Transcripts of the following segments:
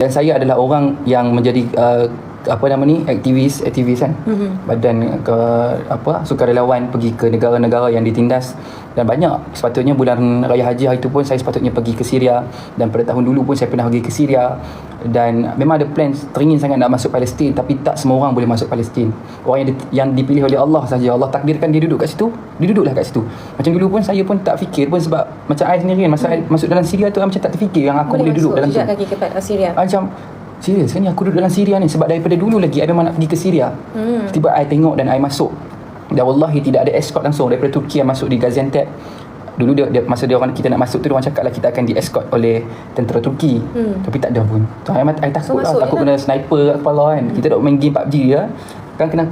Dan saya adalah orang yang menjadi aktivis kan. Badan sukarelawan pergi ke negara-negara yang ditindas, dan banyak. Sepatutnya bulan Raya Haji hari itu pun saya sepatutnya pergi ke Syria, dan pada tahun dulu pun saya pernah pergi ke Syria, dan memang ada plan teringin sangat nak masuk Palestin, tapi tak semua orang boleh masuk Palestin. Orang yang dipilih oleh Allah saja, Allah takdirkan dia duduk kat situ, dia duduklah kat situ. Macam dulu pun saya pun tak fikir pun, sebab macam saya sendiri kan, masa masuk dalam Syria tu macam tak terfikir yang aku boleh duduk dalam tu. Kaki ke Syria. Macam serius kan ni aku duduk dalam Syria ni, sebab daripada dulu lagi I memang nak pergi ke Syria. Tiba I tengok dan I masuk, dan wallahi tidak ada escort langsung daripada Turki yang masuk di Gaziantep. Dulu dia masa dia orang kita nak masuk tu, dia orang cakap lah kita akan di escort oleh tentera Turki. Tapi tak ada pun. So I takut lah, takut kena sniper kat kepala kan. Kita duk main game PUBG ya, kan kena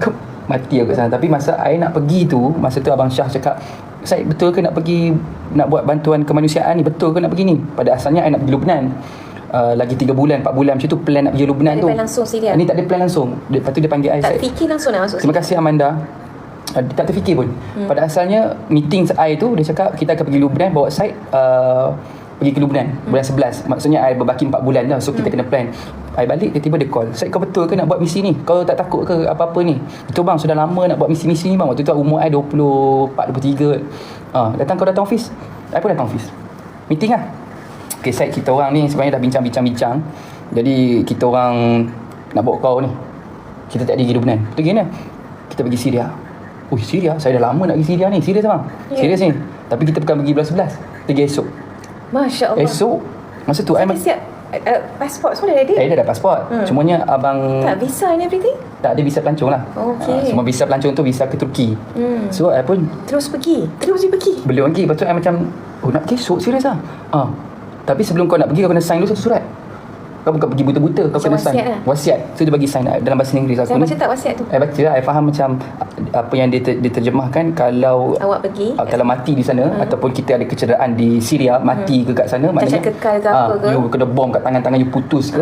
mati aku kat sana. Tapi masa I nak pergi tu, masa tu Abang Syah cakap, "Syed, betul ke nak pergi nak buat bantuan kemanusiaan ni? Betul ke nak pergi ni?" Pada asalnya I nak pergi Lubnan. Lagi 3 bulan 4 bulan macam tu plan nak pergi Lubnan tu. Tak ada plan langsung Syria. Ni tak ada plan langsung. Lepas tu dia panggil I. Tak fikir langsung nak masuk. Terima kasih Amanda. Tak terfikir pun. Pada asalnya meeting I tu dia cakap kita akan pergi Lubnan, bawa Syed pergi ke Lubnan bulan 11. Maksudnya I berbaki 4 bulan dah. So kita kena plan. I balik, tiba-tiba dia call, "Syed, kau betul ke nak buat misi ni? Kau tak takut ke apa-apa ni?" "Itu bang, sudah lama nak buat misi-misi ni bang." Waktu tu umur I 24, 23. Kau datang office? I pun datang office. Meeting lah. Okay Syed, kita orang ni sebenarnya dah bincang. Jadi kita orang nak bawa kau ni, kita tak pergi Lubnan. Pergi mana? Kita pergi Syria. Syria? Saya dah lama nak pergi Syria ni. Serius bang? Serius ni. Tapi kita bukan pergi bulan 11, pergi esok. Masya Allah. Esok. Masa tu I siap pasport semua dah ready? Dah ada pasport. Cumanya abang tak visa and everything? Tak ada visa pelancong lah. Semua visa pelancong tu visa ke Turki. So I pun Terus pergi? Belum lagi. Lepas tu I macam, nak pergi esok? Serius lah? Tapi sebelum kau nak pergi, kau kena sign dulu satu surat. Kau bukan pergi buta-buta, kau kena sign wasiat. So dia bagi sign dalam bahasa Inggeris. Saya baca tak wasiat tu? I baca lah. I faham macam apa yang diterjemahkan. Kalau awak pergi, kalau mati di sana, ataupun kita ada kecederaan di Syria, mati ke kat sana, maknanya kekal ke apa ke, you kena bom kat tangan you putus ke,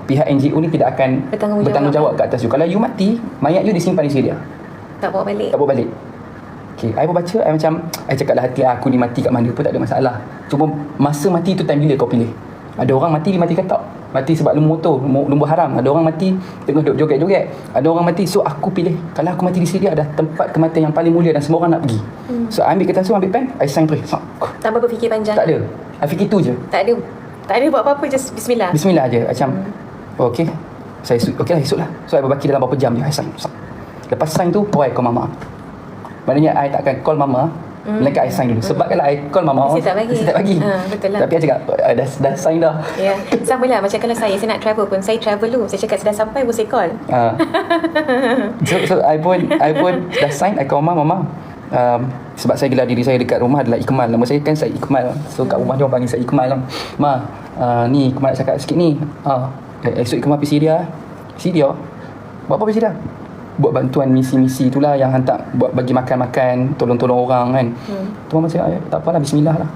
pihak NGO ni tidak akan bertanggungjawab kat atas you. Kalau you mati, mayat you disimpan di Syria, tak bawa balik. Okay, I pun baca, I macam, I cakap lah hati aku ni mati kat mana pun tak ada masalah. Cuma masa mati tu time bila kau pilih. Ada orang mati, dia mati ketak. Mati sebab lumba haram. Ada orang mati tengah duk joget-joget. Ada orang mati, so aku pilih. Kalau aku mati di Syria, dah tempat kematian yang paling mulia dan semua orang nak pergi. So I ambil kertas tu, ambil pen, I sign terus. Tanpa berfikir panjang? Tak ada. I fikir tu je. Tak ada buat apa-apa, just bismillah. Bismillah je. Macam, okay. Okay lah, esok lah. So I berbaki dalam berapa jam je, I sign. Lepas sign tu, I call mama. Maknanya I tak akan call mama, melainkan I sign dulu. Sebab kalau I call mama, mesti tak bagi. Betul lah. Tapi I cakap dah sign dah. Ya. Sama lah macam kalau saya nak travel pun, saya travel dulu. Saya cakap sudah sampai pun saya call. So I pun dah sign. I call mama. Sebab saya gelar diri saya dekat rumah adalah Ikmal. Nama saya kan Syed Ikmal. So kat rumah dia orang panggil saya Ikmal lah. "Ma, ni Ikmal nak cakap sikit ni. Esok Ikmal pergi Syria. Buat apa pergi Syria? Buat bantuan misi-misi itulah, yang hantar buat bagi makan-makan, tolong-tolong orang kan." Tu mama cakap, tak apalah, bismillah lah.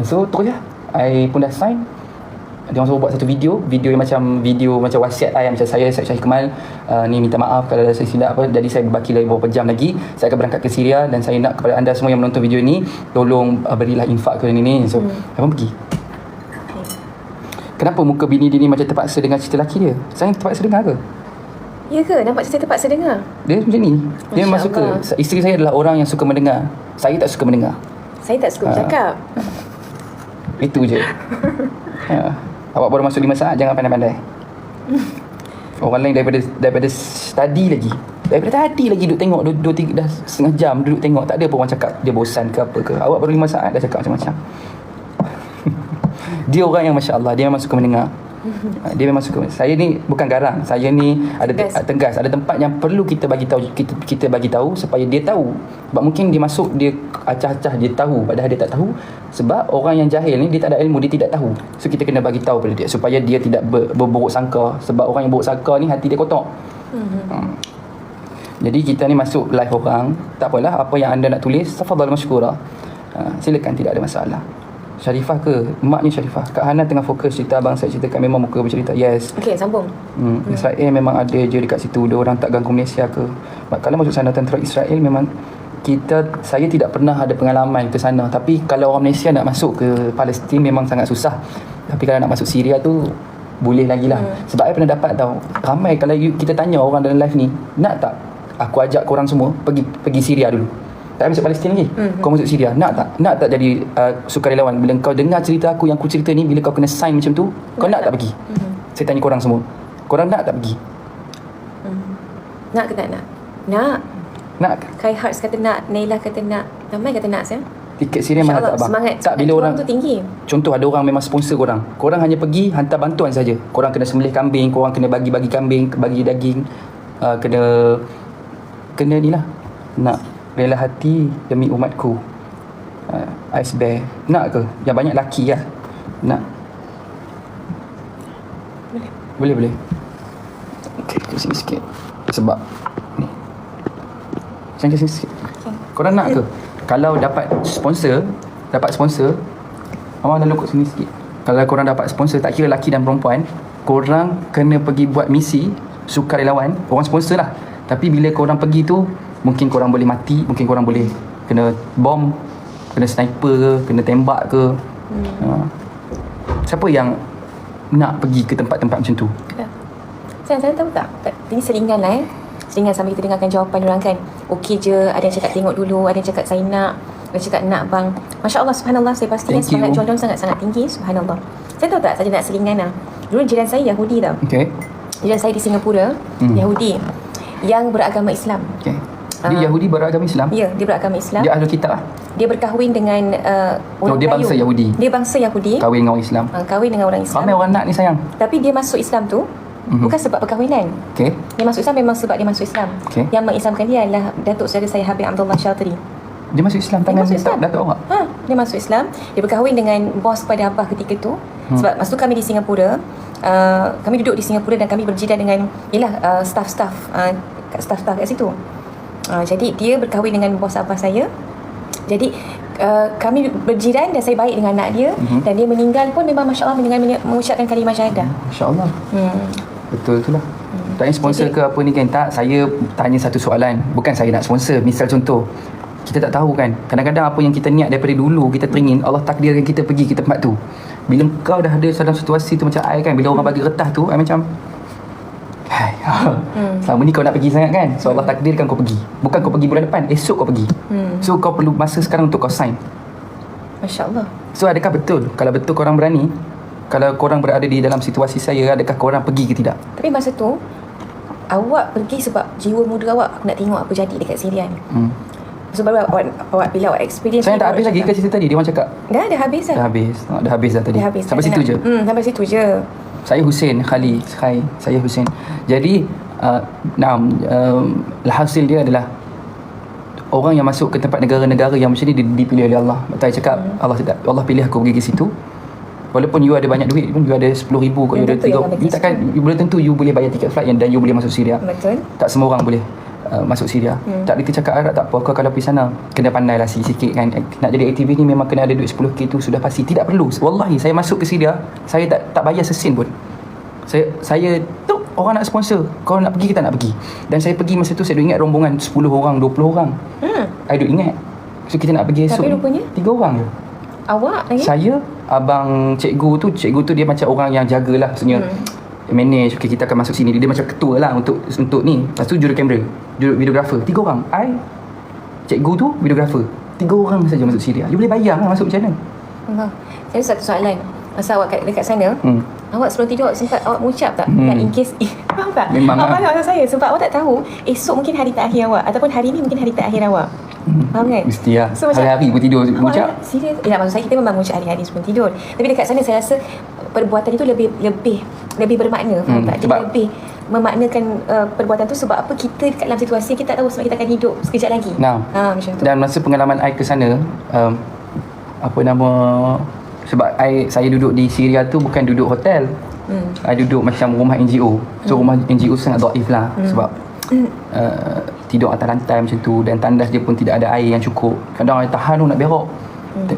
So terus lah, I pun dah sign. Dia orang suruh buat satu video yang macam wasiat I, macam saya Syed Ikmal, ni minta maaf kalau ada saya silap apa. Jadi saya berbaki lagi beberapa jam lagi, saya akan berangkat ke Syria, dan saya nak kepada anda semua yang menonton video ni, tolong berilah infak ke ni. So I pun pergi. Kenapa muka bini dia ni macam terpaksa dengar cerita lelaki dia? Saya terpaksa dengar ke? Ya ke? Nampak cerita terpaksa dengar? Dia macam ni. Dia memang suka. Isteri saya adalah orang yang suka mendengar. Saya tak suka mendengar. Saya tak suka bercakap. Itu je. Awak baru masuk 5 saat, jangan pandai-pandai. Orang lain daripada study lagi. Daripada tadi lagi duduk tengok 2-3 dah setengah jam duduk tengok. Tak ada pun orang cakap dia bosan ke apa ke. Awak baru 5 saat dah cakap macam-macam. Dia orang yang Masya Allah, dia memang suka mendengar. Dia memang suka. Saya ni bukan garang. Saya ni ada tegas. Ada tempat yang perlu kita bagi tahu supaya dia tahu. Sebab mungkin dia masuk, dia acah-acah, dia tahu padahal dia tak tahu. Sebab orang yang jahil ni, dia tak ada ilmu, dia tidak tahu. So kita kena bagi tahu pada dia supaya dia tidak berburuk sangka. Sebab orang yang buruk sangka ni hati dia kotor. Jadi kita ni masuk live orang, tak apalah, apa yang anda nak tulis, tafadhal mashkura. Silakan, tidak ada masalah. Syarifah ke? Maknya Syarifah. Kak Hana tengah fokus cerita abang saya ceritakan, memang muka bercerita. Yes. Okey, sambung. Israel memang ada je dekat situ. Dia orang tak ganggu Malaysia ke? Kalau masuk sana tentera Israel, memang saya tidak pernah ada pengalaman ke sana. Tapi kalau orang Malaysia nak masuk ke Palestin memang sangat susah. Tapi kalau nak masuk Syria tu boleh lagi lah. Sebab I pernah dapat tahu, ramai kalau kita tanya orang dalam live ni, nak tak aku ajak korang semua pergi Syria dulu. Tak masuk Palestin lagi. Kau masuk Syria. Nak tak? Nak tak jadi sukarelawan? Bila kau dengar cerita aku yang aku cerita ni, bila kau kena sign macam tu, kau nak tak pergi? Saya tanya korang semua. Korang nak tak pergi? Nak ke tak nak? Nak. Nak ke? Kai Hearts kata nak, Naila kata nak, ramai kata nak saya. Tiket Syria mana tak abang? Semangat tak, bila orang tu tinggi. Contoh ada orang memang sponsor korang. Korang hanya pergi hantar bantuan saja. Korang kena sembelih kambing, korang kena bagi kambing, bagi daging, kena ni lah. Nak rela hati demi umatku. Ice Bear. Nak ke? Yang banyak laki lah. Nak. Boleh. Okey, kat sini sikit. Sebab ni. Macam kat sini sikit. Korang nak ke? Kalau dapat sponsor, abang dah lokok sini sikit. Kalau korang dapat sponsor, tak kira lelaki dan perempuan, korang kena pergi buat misi sukarelawan, orang sponsor lah. Tapi bila korang pergi tu, mungkin korang boleh mati, mungkin korang boleh kena bom, kena sniper ke, kena tembak ke. Siapa yang nak pergi ke tempat-tempat macam tu? Saya tahu tak? Ini selingan lah selingan sambil kita dengarkan jawapan diorang kan. Okey je, ada yang cakap tengok dulu, ada yang cakap saya nak, ada yang cakap nak bang. Masya Allah, subhanallah, saya pastikan semangat jual diorang sangat-sangat tinggi, subhanallah. Saya tahu tak, saya nak selingan lah. Dulu jiran saya Yahudi tau. Okay. Jiran saya di Singapura, Yahudi yang beragama Islam. Okay. Dia Yahudi beragama Islam? Ya, dia beragama Islam. Dia Ahlul Kitab lah? Dia berkahwin dengan orang dia bangsa Melayu. Yahudi? Dia bangsa Yahudi. Kahwin dengan orang Islam? Kahwin dengan orang Islam. Ramai orang nak ni sayang. Tapi dia masuk Islam tu bukan sebab perkahwinan. Okay. Dia masuk Islam memang sebab dia masuk Islam. Okay. Yang mengislamkan dia adalah Datuk Saudara saya Habib Abdullah Syatri. Dia masuk Islam tangan Datuk awak? Dia masuk Islam. Dia berkahwin dengan bos pada abah ketika tu. Sebab masa tu kami di Singapura, kami duduk di Singapura dan kami berjiran dengan staff-staff kat situ. Jadi dia berkahwin dengan bos abah saya. Jadi kami berjiran dan saya baik dengan anak dia. Dan dia meninggal pun memang Masya Allah dengan mengucapkan kalimah syahadah. Masya Allah. Betul tu lah. Tak sponsor ke apa ni kan? Tak, saya tanya satu soalan. Bukan saya nak sponsor. Misal contoh, kita tak tahu kan, kadang-kadang apa yang kita niat daripada dulu, kita teringin, Allah takdirkan kita pergi ke tempat tu. Bila kau dah ada dalam situasi tu macam I kan, bila orang bagi retah tu, I macam selama ni kau nak pergi sangat kan, so Allah takdirkan kau pergi. Bukan kau pergi bulan depan, esok kau pergi. So kau perlu masa sekarang untuk kau sign. Masya Allah. So adakah betul, kalau betul korang berani, kalau korang berada di dalam situasi saya, adakah korang pergi ke tidak? Tapi masa tu awak pergi sebab jiwa muda awak nak tengok apa jadi dekat Syria ni. Sebab awak bila awak experience. Saya tak habis lagi ke cerita tadi, dia orang cakap dah habis dah. Dah habis dah tadi. Sampai situ je. Sampai situ je. Saya Hussein Khali. Saya Hussein. Jadi hasil dia adalah orang yang masuk ke tempat negara-negara yang macam ni dipilih oleh Allah. Betul cakap Allah pilih aku pergi ke situ. Walaupun you ada banyak duit pun, you ada 10,000 kau, you ada 3, you takkan, you boleh tentu you boleh bayar tiket flight dan you boleh masuk Syria. Betul. Tak semua orang boleh masuk Syria. Tak kita cakap Arab tak apa, kau kalau pergi sana kena pandai lah sikit kan. Nak jadi aktivis ni memang kena ada duit 10k tu sudah pasti. Tidak perlu. Wallahi saya masuk ke Syria, saya tak bayar sesin pun. Saya tu orang nak sponsor, kau nak pergi ke tak nak pergi. Dan saya pergi masa tu, saya ingat rombongan 10 orang, 20 orang. I duk ingat. So kita nak pergi esok. Tapi rupanya 3 orang je. Awak lagi? Saya, abang cikgu tu dia macam orang yang jagalah, maksudnya manage. Okay, kita akan masuk sini, dia macam ketua lah untuk ni. Lepas tu juru kamera, juru videographer, 3 orang. I, cikgu tu, videographer, 3 orang saja masuk Syria. You boleh bayang lah masuk macam mana. Saya satu soalan. Masa awak dekat sana, awak sebelum tidur sempat awak mengucap tak? In case faham tak? Memang awak faham maksud saya? Sebab awak tak tahu esok mungkin hari terakhir awak, ataupun hari ni mungkin hari terakhir awak. Faham kan? Mesti lah. So, hari-hari pun tidur mengucap. Serius? Ya, maksud saya kita memang mengucap hari-hari sebelum tidur. Tapi dekat sana saya rasa perbuatan itu lebih bermakna. Faham tak? Dia lebih memaknakan perbuatan tu. Sebab apa? Kita dekat dalam situasi kita tak tahu sebab kita akan hidup sekejap lagi. Macam tu. Dan masa pengalaman I ke sana, sebab saya duduk di Syria tu bukan duduk hotel. I duduk macam rumah NGO. So rumah NGO sangat dhaif lah. Sebab tidur atas lantai macam tu, dan tandas dia pun tidak ada air yang cukup. Kadang I tahan nak berak.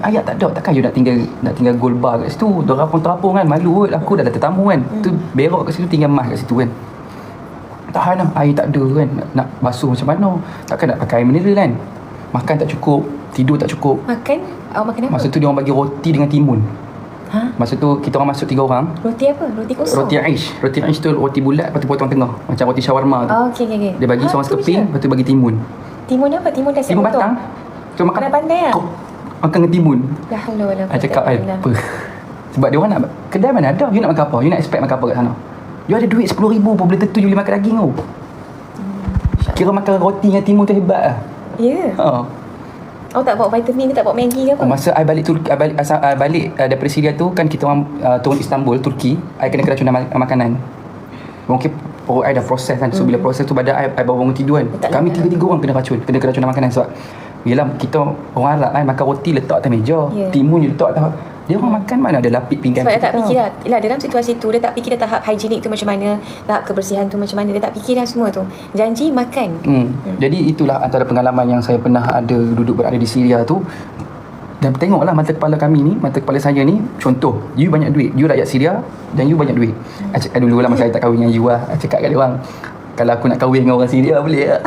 Ayat tak ada, takkan you nak tinggal gold bar kat situ. Terapung-terapung kan, malu kot. Aku dah ada tetamu kan. Tu berak kat situ, tinggal mas kat situ kan. Tahan lah, air tak ada kan. Nak basuh macam mana? Takkan nak pakai air mineral kan. Makan tak cukup, tidur tak cukup. Awak makan apa? Masa tu dia orang bagi roti dengan timun. Ha? Masa tu kita orang masuk 3 orang. Roti apa? Roti kosong? Roti aish. Roti aish tu roti bulat lepas tu potong tengah. Macam roti shawarma tu. Oh, okey. Dia bagi seorang tu sekeping, je. lepas tu bagi timun. Timun apa? Timun dah siap Timun potong? batang. Tu makan. Kena pandai lah. Kau makan dengan timun. La haula wala I cakap quwwata illa apa? Sebab dia orang nak kedai mana ada. You nak makan apa? You nak expect makan apa kat sana? You ada duit 10,000 pun boleh tentu you boleh makan daging tau. Kira makan roti dengan timun tu hebat lah. Ya. Awak tak bawa vitamin ke, tak bawa Maggi ke apa? Masa I balik Turki, I balik daripada Syria tu kan kita orang turun Istanbul, Turki. I kena keracunan makanan. Mungkin perut I dah proses kan. So bila proses tu badan I baru bangun tidur kan. Tak Kami nak. 3 orang kena keracunan makanan sebab yelah kita orang Arab kan makan roti letak atas meja. Ya. Timun je letak atas. Dia orang makan mana ada lapik pinggan. Sebab dia tak kita. fikir lah. Yelah, dalam situasi tu dia tak fikir dah tahap hygienik tu macam mana, tahap kebersihan tu macam mana. Dia tak fikir dah semua tu. Janji makan. Jadi itulah antara pengalaman yang saya pernah ada duduk berada di Syria tu. Dan tengoklah mata kepala kami ni, mata kepala saya ni, contoh, you banyak duit, you rakyat Syria dan you banyak duit. I cakap dulu lah masa saya tak kahwin dengan you lah. I cakap kat dia orang, kalau aku nak kahwin dengan orang Syria boleh tak?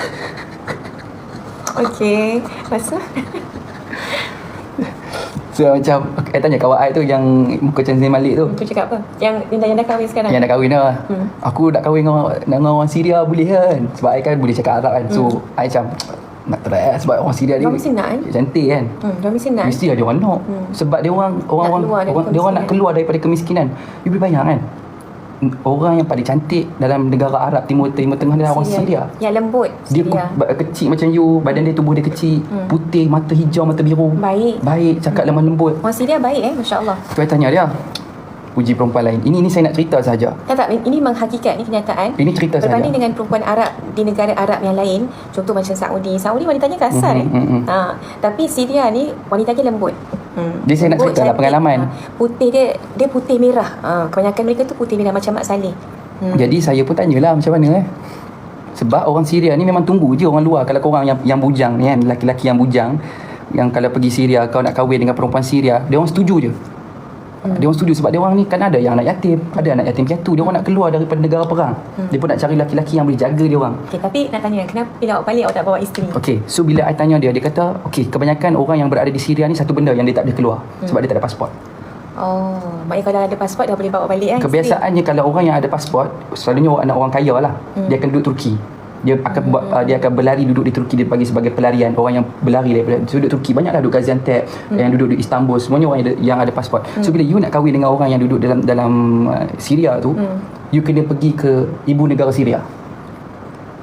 Okey. Lepas tu? So macam, I tanya kawan I tu yang muka macam Zain Malik tu. Aku cakap apa? Yang dah kahwin sekarang? Yang dah kahwin lah. Aku nak kahwin dengan orang Syria boleh kan? Sebab I kan boleh cakap Arab kan. So I macam nak try lah. Sebab orang Syria ni Diorang mesti nak kan? cantik kan. Diorang mesti nak. Mesti lah dia orang nak. Sebab dia orang dia orang nak keluar daripada kemiskinan. You boleh bayang kan? Orang yang paling cantik dalam negara Arab Timur Tengah adalah orang Syria. Yang lembut Dia Syria. kecil macam you, badan dia, tubuh dia kecil, putih, mata hijau, mata biru. Baik. Cakap lemah lembut. Orang Syria baik Masya Allah. Tu I tanya dia, puji perempuan lain. Ini saya nak cerita saja. Tak, ini memang hakikat, ni kenyataan. Ini cerita saja. Berbanding dengan perempuan Arab di negara Arab yang lain, contoh macam Saudi wanitanya kasar tapi Syria ni wanitanya lembut. Dia saya nak Lembut, cerita lah cantik. pengalaman. Putih dia putih merah. Kebanyakan mereka tu putih merah macam Mak Saleh. Jadi saya pun tanyalah macam mana sebab orang Syria ni memang tunggu je orang luar. Kalau korang yang bujang ni kan, lelaki-lelaki yang bujang, yang kalau pergi Syria kau nak kahwin dengan perempuan Syria, dia orang setuju je. Dia orang setuju sebab dia orang ni kan ada yang anak yatim, ada anak yatim piatu. Dia orang nak keluar daripada negara perang. Dia pun nak cari lelaki-lelaki yang boleh jaga dia orang. Okay, tapi nak tanya, kenapa bila awak balik awak tak bawa isteri? Okey, so bila I tanya dia kata, okey, kebanyakan orang yang berada di Syria ni satu benda yang dia tak boleh keluar sebab dia tak ada pasport. Oh, maknanya kalau ada pasport dah boleh bawa balik kan? Kebiasaannya kalau orang yang ada pasport, selalunya anak orang kaya lah, dia akan duduk Turki. Dia akan dia akan berlari duduk di Turki, dia bagi sebagai pelarian. Orang yang berlari daripada duduk Turki banyaklah duduk Gaziantep, yang duduk di Istanbul, semuanya orang yang ada pasport. So bila you nak kahwin dengan orang yang duduk dalam Syria tu, you kena pergi ke ibu negara Syria.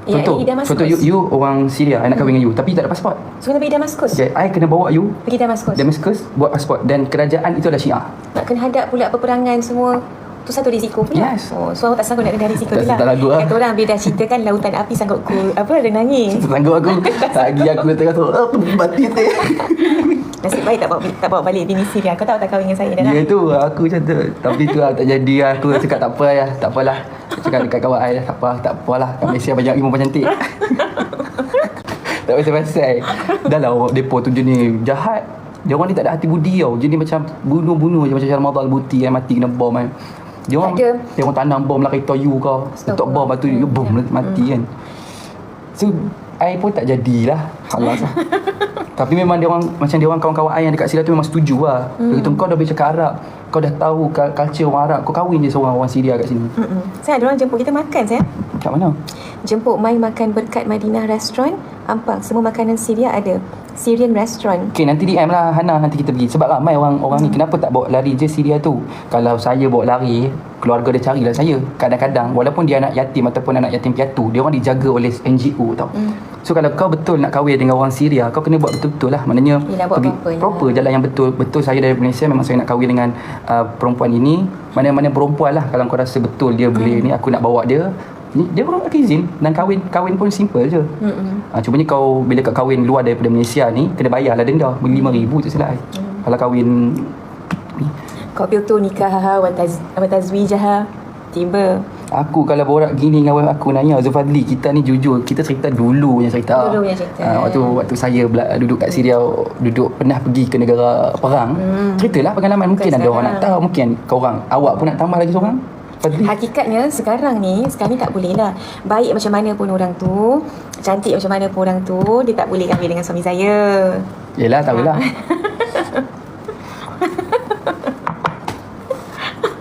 Contoh you orang Syria, I nak kahwin dengan you tapi tak ada pasport. So kena pergi Damaskus. Okay, I kena bawa you Pergi Damaskus buat pasport dan kerajaan itu adalah Syiah. Nak kena hadap pula peperangan semua. Tu satu risiko pula. Yes. Oh, so awak tak sanggup nak dengar risiko tu lah. Tak lagu lah. Kata orang bila dah cerita kan lautan api sanggup ku renangi. Sanggup aku lagi aku tengah tu apa mati tu. Nasib baik tak bawa balik bini Syria. Kau tahu tak kahwin dengan saya dah. Ya tu aku macam tu. Tapi tu lah tak jadi lah. Aku cakap tak apa lah. Tak apalah. Cakap dekat kawan I lah. Tak apalah. Kat Malaysia banyak ilmu cantik. Tak pasal-pasal. Dah lah orang depo tu jenis jahat. Dia orang ni tak ada hati budi tau. Jenis macam bunuh-bunuh je. Macam Ramadan Al-Buti yang mati kena bom kan. Dia orang tanam bom lah kereta you kau. Letak bom lepas tu you bom mati kan. So I pun tak jadilah. Halas lah. Tapi memang dia orang kawan-kawan I yang dekat Syria tu memang setuju lah. Dia kata kau dah boleh cakap Arab, kau dah tahu culture orang Arab, kau kahwin je seorang orang Syria kat sini. Saya ada orang jemput kita makan saya. Kat mana? Jemput mai makan berkat Madinah Restaurant. Ampang semua makanan Syria ada. Syrian restaurant. Okay, nanti DM lah Hana, nanti kita pergi. Sebab ramai orang ni kenapa tak bawa lari je Syria tu. Kalau saya bawa lari, keluarga dia carilah saya. Kadang-kadang walaupun dia anak yatim ataupun anak yatim piatu, dia orang dijaga oleh NGO tau. So kalau kau betul nak kahwin dengan orang Syria, kau kena buat betul-betul lah. Maknanya pergi proper jalan yang betul. Betul saya dari Malaysia memang saya nak kahwin dengan perempuan ini. Mana-mana perempuan lah, kalau kau rasa betul dia boleh ni, aku nak bawa dia. Ni dia orang bagi izin dan kahwin pun simple je. Cumanya kau bila kau kahwin luar daripada Malaysia ni kena bayarlah denda RM5,000 tu silap. Kalau kahwin kau tu nikah wa tazwijah tiba. Aku kalau borak gini dengan aku nanya Zulfadli, kita ni jujur, kita cerita dulu punya cerita. Waktu saya duduk kat Syria, pernah pergi ke negara perang. Ceritalah pengalaman. Mungkin ada orang nak tahu, mungkin awak pun nak tambah lagi seorang. Hakikatnya sekarang ni tak boleh lah. Baik macam mana pun orang tu, cantik macam mana pun orang tu, dia tak boleh kahwin dengan suami saya. Yelah, tahulah.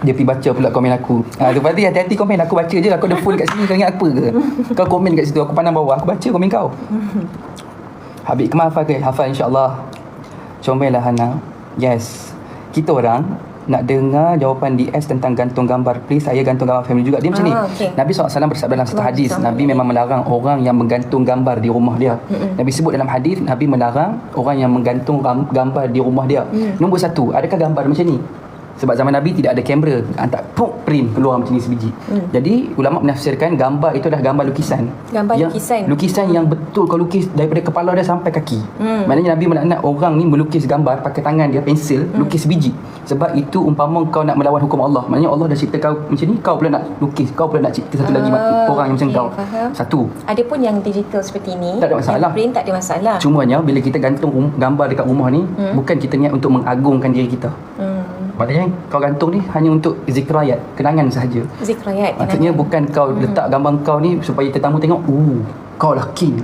dia pergi baca pula komen aku. Lepas tu hati-hati komen, aku baca je, aku ada full kat sini, kau ingat apa ke? Kau komen kat situ, aku pandang bawah, aku baca komen kau. Habib Kemal hafal ke? Hafal insyaAllah. Comellah Hana. Yes. Kita orang nak dengar jawapan DS tentang gantung gambar. Please, saya gantung gambar family juga. Dia macam ni. Okay. Nabi SAW bersabda dalam satu hadis, Nabi memang melarang orang yang menggantung gambar di rumah dia. Nabi sebut dalam hadis, Nabi melarang orang yang menggantung gambar di rumah dia. Nombor satu, adakah gambar macam ni? Sebab zaman Nabi tidak ada kamera, hantar print keluar macam ni sebiji. Jadi ulama menafsirkan gambar itu adalah gambar lukisan. Gambar yang, lukisan. Lukisan yang betul kau lukis daripada kepala dia sampai kaki. Maknanya Nabi melaknat orang ni melukis gambar pakai tangan dia, pensel, lukis sebiji. Sebab itu umpama kau nak melawan hukum Allah. Maknanya Allah dah cipta kau macam ni, kau pula nak lukis, kau pula nak cipta satu lagi orang yang macam kau. Faham. Satu. Ada pun yang digital seperti ni, Tak ada masalah. yang print tak ada masalah. Cumanya bila kita gantung gambar dekat rumah ni, bukan kita niat untuk mengagungkan diri kita. Maknanya kau gantung ni hanya untuk zikrayat, kenangan sahaja. Zikrayat. Maksudnya bukan kau letak gambar kau ni supaya tetamu tengok, kau lah king.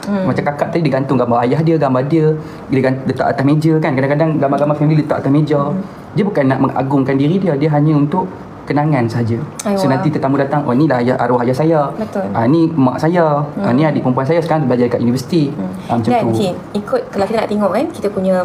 Macam kakak tadi dia gantung gambar ayah dia, gambar dia letak atas meja kan. Kadang-kadang gambar-gambar family letak atas meja. Dia bukan nak mengagungkan diri dia, dia hanya untuk kenangan saja. So nanti tetamu datang, oh ni lah arwah ayah saya. Betul. Ni mak saya. Ni adik perempuan saya sekarang belajar dekat universiti. Macam Dan tu. okay, ikut kalau kita nak tengok kan, kita punya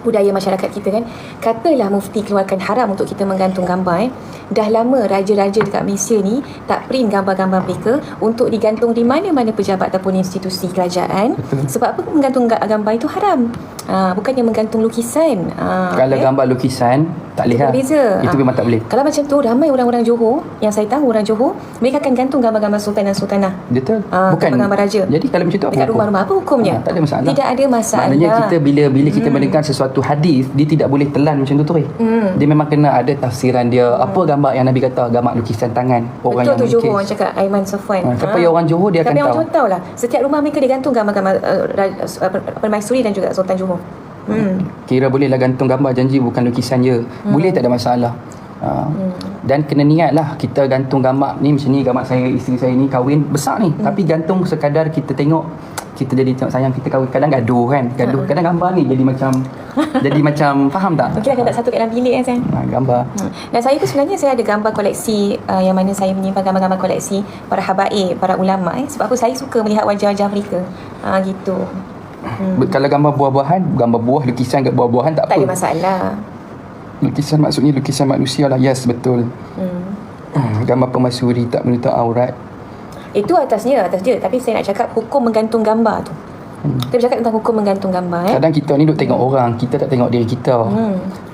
budaya masyarakat kita kan, katalah mufti keluarkan haram untuk kita menggantung gambar. Dah lama raja-raja dekat Malaysia ni tak print gambar-gambar mereka untuk digantung di mana-mana pejabat ataupun institusi kerajaan. Betul. Sebab apa menggantung gambar itu haram? Bukannya menggantung lukisan. Kalau gambar lukisan tak boleh lah. Berbeza. Itu memang tak boleh. Kalau macam tu, ramai orang-orang Johor, yang saya tahu orang Johor, mereka akan gantung gambar-gambar sultan dan sultanah. Betul. Bukan gambar-gambar raja. Jadi kalau macam tu apa dekat hukum? rumah-rumah, apa hukumnya? Tak ada masalah. Tidak ada masalah. Maknanya kita bila kita mendengar sesuatu hadis, dia tidak boleh telan macam tu terus. Dia memang kena ada tafsiran dia. Apa gambar yang Nabi kata, gambar lukisan tangan orang Betul yang tu melukis. Johor orang cakap, Aiman Safwan. Tapi orang Johor dia akan Tapi orang tahu. Johor tahu lah, setiap rumah mereka dia gantung gambar-gambar Permaisuri dan juga Sultan Johor. Kira bolehlah gantung gambar janji, bukan lukisan je. Boleh, tak ada masalah. Dan kena niat lah kita gantung gambar ni macam ni, gambar saya, isteri saya ni kahwin besar ni, tapi gantung sekadar kita tengok, kita jadi tengok sayang kita kahwin. Kadang gaduh kan, kadang gambar ni jadi macam jadi macam, faham tak? Mungkin akan tak satu kat dalam bilik kan sayang. Gambar. Dan saya pun sebenarnya saya ada gambar koleksi yang mana saya menyimpan gambar-gambar koleksi para habaib, para ulama. Sebab apa saya suka melihat wajah-wajah mereka. Gitu. Kalau gambar buah-buahan, gambar buah, lukisan kat buah-buahan tak Tak apa. ada masalah. Lukisan maksudnya lukisan manusia lah. Yes, betul. Gambar permaisuri tak menutup aurat. Itu atas dia. Tapi saya nak cakap hukum menggantung gambar tu. Kita bercakap tentang hukum menggantung gambar. Kadang kita ni duk tengok orang, kita tak tengok diri kita.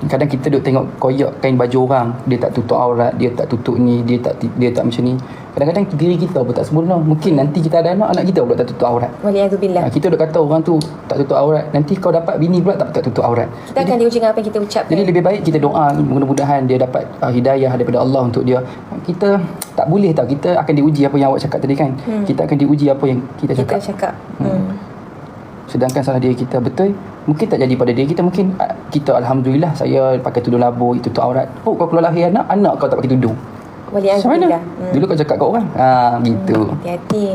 Kadang kita duk tengok koyak kain baju orang, dia tak tutup aurat, dia tak tutup ni, dia tak macam ni. Kadang-kadang diri kita pun tak sempurna. Mungkin nanti kita ada anak kita pula tak tutup aurat. Waliyahzubillah. Kita duk kata orang tu tak tutup aurat, nanti kau dapat bini pula tak tutup aurat. Kita akan diuji dengan apa yang kita ucapkan. Jadi lebih baik kita doa, mudah-mudahan dia dapat hidayah daripada Allah untuk dia. Kita tak boleh tau, kita akan diuji apa yang awak cakap tadi kan. Kita akan diuji apa yang kita cakap. Sedangkan salah diri kita, betul, mungkin tak jadi pada diri kita. Mungkin kita alhamdulillah, saya pakai tudung labu, itu tutup aurat. Kau keluar lahir anak kau tak pakai tudung. Macam mana? Dulu kau cakap kat orang. Gitu. Hati-hati.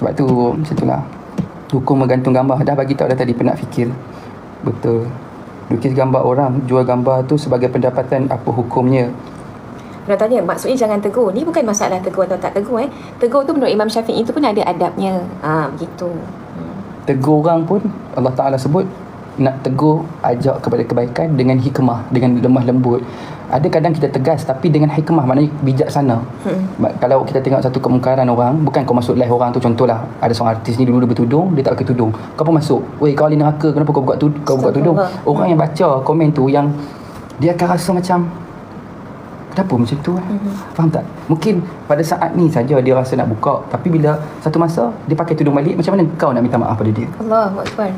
Sebab tu macam itulah. Hukum menggantung gambar dah bagi tahu dah tadi, penat fikir. Betul. Lukis gambar orang, jual gambar tu sebagai pendapatan, apa hukumnya? Nak tanya, maksudnya jangan tegur. Ni bukan masalah tegur atau tak tegur. Tegur tu menurut Imam Syafi'i itu pun ada adabnya. Begitu. Tegur orang pun Allah Ta'ala sebut, nak tegur, ajak kepada kebaikan dengan hikmah, dengan lemah lembut. Ada kadang kita tegas tapi dengan hikmah, maknanya bijaksana. Kalau kita tengok satu kemungkaran orang, bukan kau masuk live orang tu, contohlah ada seorang artis ni dulu dia bertudung, dia tak pakai tudung, kau pun masuk, weh kau ahli neraka, kenapa kau buka tudung? Orang yang baca komen tu, yang dia akan rasa macam kenapa macam tu faham tak? Mungkin pada saat ni saja dia rasa nak buka, tapi bila satu masa dia pakai tudung balik, macam mana kau nak minta maaf pada dia? Allahu Akbar.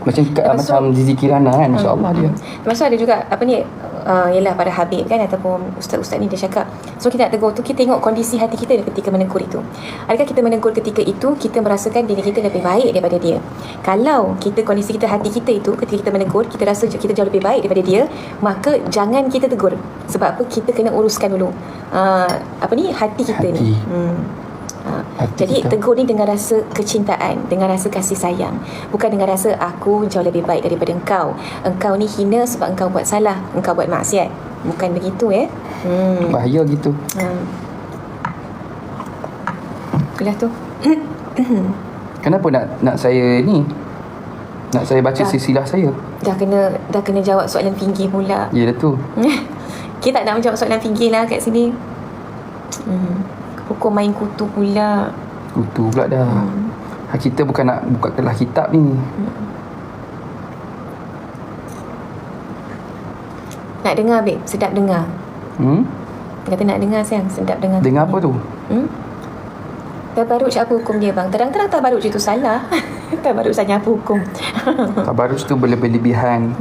Macam Zizi Kirana kan, masya-Allah dia. Termasuk ada juga apa ni, ialah para habib kan, ataupun ustaz-ustaz ni dia cakap, so kita nak tegur tu, kita tengok kondisi hati kita ketika menegur itu. Adakah kita menegur ketika itu kita merasakan diri kita lebih baik daripada dia? Kalau kita, kondisi kita, hati kita itu ketika kita menegur, kita rasa kita jauh lebih baik daripada dia, maka jangan kita tegur. Sebab apa? Kita kena uruskan dulu hati kita ni. Jadi kita tegur ni dengan rasa kecintaan, dengan rasa kasih sayang, bukan dengan rasa aku jauh lebih baik daripada engkau ni hina sebab engkau buat salah, engkau buat maksiat. bukan begitu Bahaya gitu. Itulah tu. Kenapa nak saya ni? Nak saya baca silsilah saya? Dah kena jawab soalan pinggir pula. Ya tu. Kita tak nak menjawab soalan pinggir lah kat sini. Hukum main kutu pula. Kutu pula dah. Kita bukan nak buka kelas kitab ni. Nak dengar babe, sedap dengar. Kata nak dengar sayang, sedap dengar. Dengar apa tu? Tabaruj apa hukum dia bang? Terang-terang tabaruj itu salah. Tabaruj tanya apa hukum? Tabaruj tu berlebih-lebihan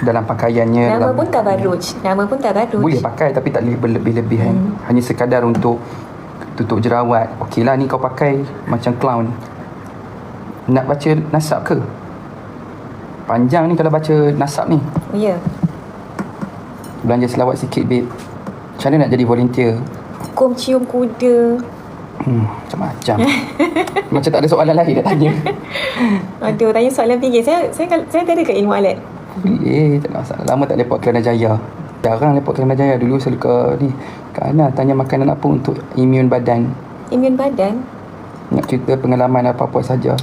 dalam pakaiannya. Nama pun tabaruj. Boleh pakai tapi tak boleh berlebih-lebihan. Hanya sekadar untuk tutup jerawat. Okeylah ni kau pakai macam clown. Nak baca nasab ke? Panjang ni kalau baca nasab ni. Ya. Belanja selawat sikit babe. Macam mana nak jadi volunteer? Hukum cium kuda. Macam-macam. Macam tak ada soalan lain nak tanya. Aduh, tanya soalan pinggir. Saya tak ada ke ilmu alat? Boleh, tak ada masalah. Lama tak lepak Kelana Jaya. Jarang lepak Kelana Jaya. Dulu selalu ke Ana tanya makanan apa untuk imun badan. Imun badan? Nak cerita pengalaman apa-apa saja.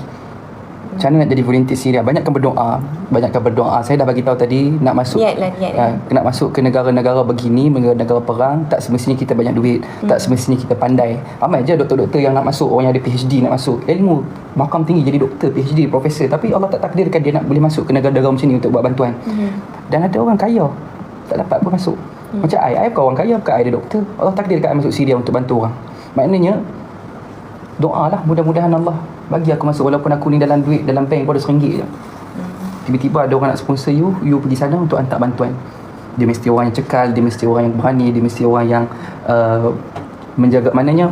Macam mana nak jadi volunteer Syria? Banyakkan berdoa. Saya dah bagi tahu tadi nak masuk. Niat lah. Nak masuk ke negara-negara begini, negara-negara perang, tak semestinya kita banyak duit, tak semestinya kita pandai. Ramai je doktor-doktor yang nak masuk, orang yang ada PhD nak masuk. Ilmu makam tinggi jadi doktor, PhD, profesor, tapi Allah tak takdirkan dia nak boleh masuk ke negara-negara macam ni untuk buat bantuan. Dan ada orang kaya tak dapat pun masuk. Macam I bukan orang kaya, bukan I ada doktor. Allah takdirkan I masuk Syria untuk bantu orang. Maknanya doalah, mudah-mudahan Allah bagi aku masuk, walaupun aku ni dalam duit dalam bank pun ada RM1 je. Tiba-tiba ada orang nak sponsor you pergi sana untuk hantar bantuan. Dia mesti orang yang cekal, dia mesti orang yang berani, dia mesti orang yang menjaga, maknanya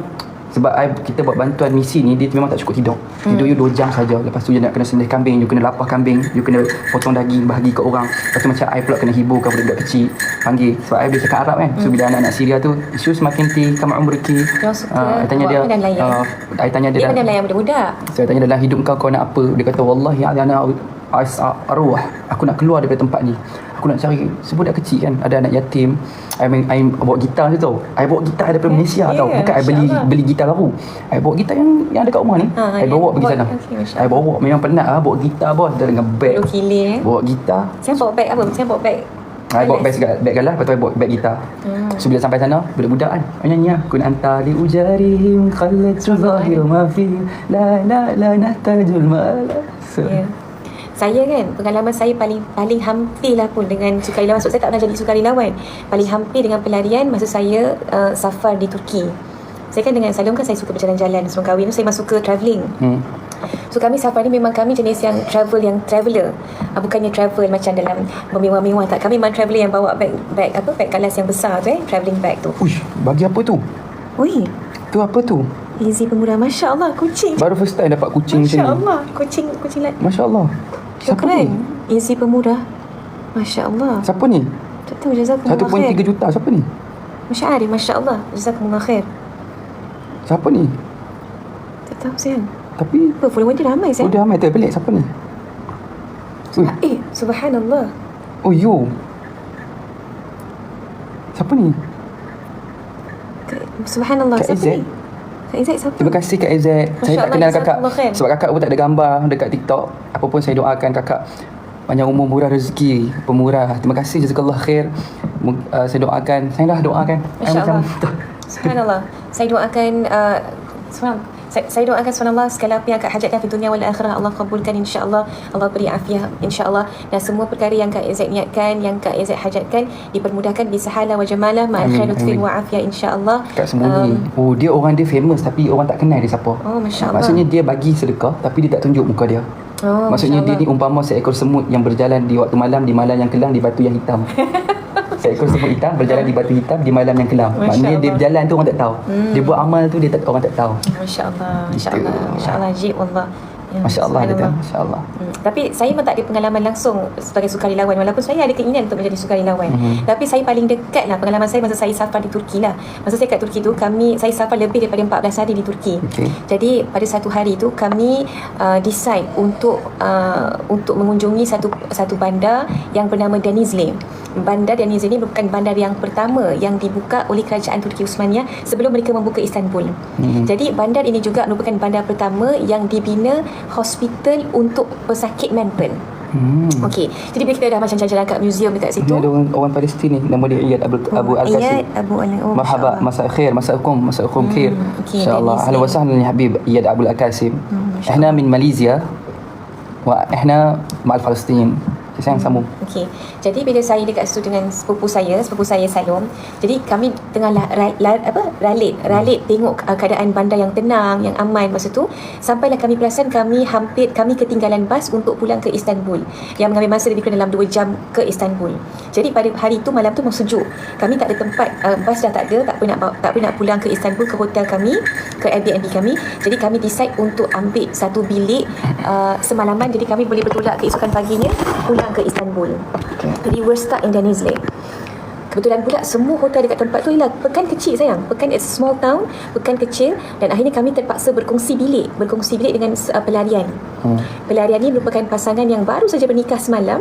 sebab kita buat bantuan misi ni, dia memang tak cukup tidur. Tidur you 2 jam saja. Lepas tu you nak kena sembelih kambing, you kena lapar kambing, you kena potong daging bahagi kat orang. Lepas tu macam I pula kena hiburkan budak-budak kecil, panggil sebab I boleh cakap Arab kan. So bila anak-anak Syria tu isu semakin tinggi kama umriki. I tanya dia dia layan budak-budak. Saya tanya dalam hidup kau nak apa? Dia kata wallahi ana arwah, aku nak keluar daripada tempat ni. Aku nak cari sebudak kecil kan, ada anak yatim. I bawa gitar tu tau. I bawa gitar daripada Malaysia tau. Bukan I beli gitar baru. I bawa gitar yang dekat rumah ni. I bawa pergi sana. I bawa, memang penat bawa gitar bos dengan beg. Bawa gitar. Saya bawa beg apa? Saya bawa beg. I bawa beg galah, lepas tu I bawa beg gitar. So bila sampai sana, budak-budak kan nyanyi lah. Kun anta li ujarihim khalatu zahir ma fi la nahtajul mala. Saya kan, pengalaman saya paling hampir lah pun dengan sukarelawan. Maksud saya tak pernah jadi sukarelawan. Paling hampir dengan pelarian masa saya safar di Turki. Saya kan dengan Salim kan saya suka berjalan-jalan sebelum kahwin tu saya masuk ke travelling. So kami safar ni memang kami jenis yang traveller. Bukannya travel macam dalam bermewah-mewah tak. Kami memang traveller yang bawa bag kalas yang besar tu travelling bag tu. Uish, bagi apa tu? Ui. Tu apa tu? Easy Pemurah. Masya Allah, kucing. Baru first time dapat kucing macam ni. Masya Allah, kucing Masya Allah. Siapa ni? Easy Pemurah. Masya Allah. Siapa ni? Tak tahu, jazakumullah khair. 1.3 juta. Siapa ni? Masyari, Masya Allah. Jazakumullah khair. Siapa ni? Tak tahu sayang. Tapi follower dia ramai sayang. Dia ramai, terpelik. Siapa ni? Subhanallah. Oh, you. Siapa ni? Subhanallah. Kak Siapa ni? Kak Izzat siapa? Terima kasih Kak Izzat. Saya tak kenal kakak. Sebab kakak pun tak ada gambar dekat TikTok. Apa pun saya doakan kakak panjang umur, murah rezeki, pemurah. Terima kasih, jazakallah khair. Saya doakan, saya dah doakan. Masya-Allah. Subhanallah. Saya doakan saya doakan subhanallah segala apa yang Kak hajatkan di dunia wal akhirah Allah kabulkan insya-Allah. Allah beri afiah insya-Allah, dan semua perkara yang Kak Izzat niatkan, yang Kak Izzat hajatkan dipermudahkan bisahala wa jamalah ma'al khair lutfi wa afiah insya-Allah. Kak sembunyi. Dia orang dia famous tapi orang tak kenal dia siapa. Masya-Allah. Maksudnya dia bagi sedekah tapi dia tak tunjuk muka dia. Maksudnya dia ni umpama seekor semut yang berjalan di waktu malam, di malam yang kelam, di batu yang hitam. Seekor semut hitam berjalan di batu hitam di malam yang kelam. Maknanya dia berjalan tu orang tak tahu. Dia buat amal tu orang tak tahu. Masya-Allah. Masya-Allah ajib wallah. Masya-Allah dia, masya-Allah. Tapi saya memang tak ada pengalaman langsung sebagai sukarelawan, walaupun saya ada keinginan untuk menjadi sukarelawan. Tapi saya paling dekat lah pengalaman saya masa saya safar di Turki lah. Masa saya kat Turki tu, saya safar lebih daripada 14 hari di Turki. Jadi pada satu hari tu kami decide untuk mengunjungi satu bandar yang bernama Denizli. bandar Deniz ini merupakan bandar yang pertama yang dibuka oleh kerajaan Turki Osmaniyah sebelum mereka membuka Istanbul. Jadi bandar ini juga merupakan bandar pertama yang dibina hospital untuk pesakit mental. Okey, jadi bila kita dah macam jalan-jalan kat museum dekat situ. Ini ada orang Palestin ni, nama dia Iyad Abu Al-Qasim. Iyad Abu Al-Qasim. Marhaba, masa khair, masa'ukum khair. okey, Insyaallah. Dennis Ahlan ni. wa sahlan ya habib Iyad Abu Al-Qasim. Ihna min Malaysia wa ihna ma'al Palestin. Saya yang sambung. Okey. Jadi bila saya dekat situ dengan sepupu saya Salom. Jadi kami tengah ralit tengok keadaan bandar yang tenang, yang aman masa tu. Sampailah kami perasan kami ketinggalan bas untuk pulang ke Istanbul. Yang mengambil masa lebih kurang dalam 2 jam ke Istanbul. Jadi pada hari tu malam tu memang sejuk. Kami tak ada tempat, bas dah tak ada, tak apa nak pulang ke Istanbul, ke hotel kami, ke Airbnb kami. Jadi kami decide untuk ambil satu bilik semalaman, jadi kami boleh bertolak keesokan paginya pulang ke Istanbul. Jadi we're stuck in Denizli. Kebetulan pula semua hotel dekat tempat tu ialah pekan kecil sayang. Pekan it's a small town, pekan kecil, dan akhirnya kami terpaksa berkongsi bilik dengan pelarian. Pelarian ni merupakan pasangan yang baru saja bernikah semalam,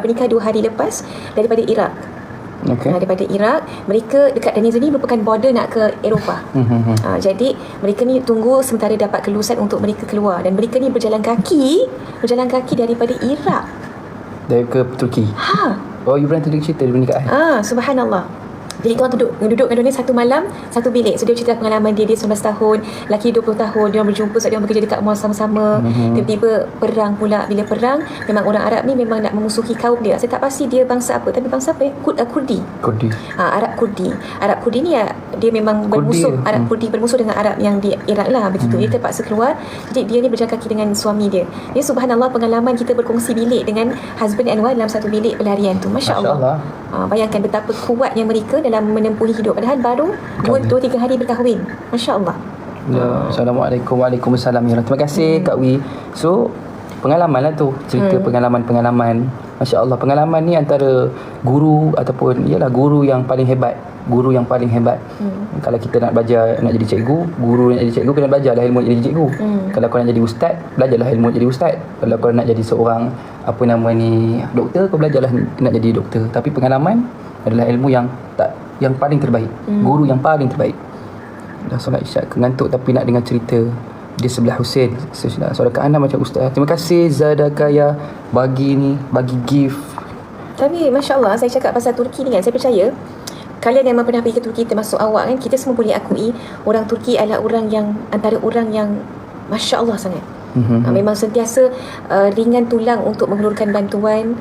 bernikah 2 hari lepas daripada Iraq. Daripada Iraq, mereka dekat Denizli ni merupakan border nak ke Eropah. Jadi mereka ni tunggu sementara dapat kelulusan untuk mereka keluar, dan mereka ni berjalan kaki daripada Iraq Dari ke Turki. Oh, you pernah cerita dia bernikah? Subhanallah. Jadi tuan duduk dengan dia satu malam, satu bilik. So dia cerita pengalaman dia 19 tahun, lelaki 20 tahun, dia orang berjumpa sebab dia orang bekerja dekat mall sama-sama. Tiba-tiba perang pula. Bila perang, memang orang Arab ni memang nak memusuhi kaum dia. Saya tak pasti dia bangsa apa, tapi bangsa apa ya? Kurdi. Arab Kurdi ni dia memang bermusuh. Arab Kurdi bermusuh dengan Arab yang di Iraq lah, begitu. Dia terpaksa keluar. Jadi dia ni berjalan kaki dengan suami dia. Dia subhanallah, pengalaman kita berkongsi bilik dengan husband and wife dalam satu bilik pelarian tu. Masya Allah. Bayangkan betapa kuatnya mereka dalam menempuhi hidup, padahal baru 2-3 hari berkahwin. Masya Allah. Assalamualaikum. Waalaikumsalam. Terima kasih Kak Wi. So pengalaman lah tu, cerita pengalaman. Masya Allah, pengalaman ni antara guru ataupun guru yang paling hebat. Kalau kita nak belajar, nak jadi cikgu, guru nak jadi cikgu, kena belajarlah ilmu jadi cikgu. Kalau kau nak jadi ustaz, belajarlah ilmu jadi ustaz. Kalau kau nak jadi seorang doktor, kau belajarlah nak jadi doktor. Tapi pengalaman adalah ilmu yang paling terbaik. Guru yang paling terbaik. Dah solat isyak, ngantuk tapi nak dengar cerita di sebelah Husain. Suara Kak Ana macam ustaz. Terima kasih Zadakaya bagi gift. Tapi Masya Allah, saya cakap pasal Turki ni kan, saya percaya kalian yang pernah pergi ke Turki, termasuk awak kan, kita semua boleh akui orang Turki adalah antara orang yang Masya Allah sangat. Memang sentiasa ringan tulang untuk menghulurkan bantuan.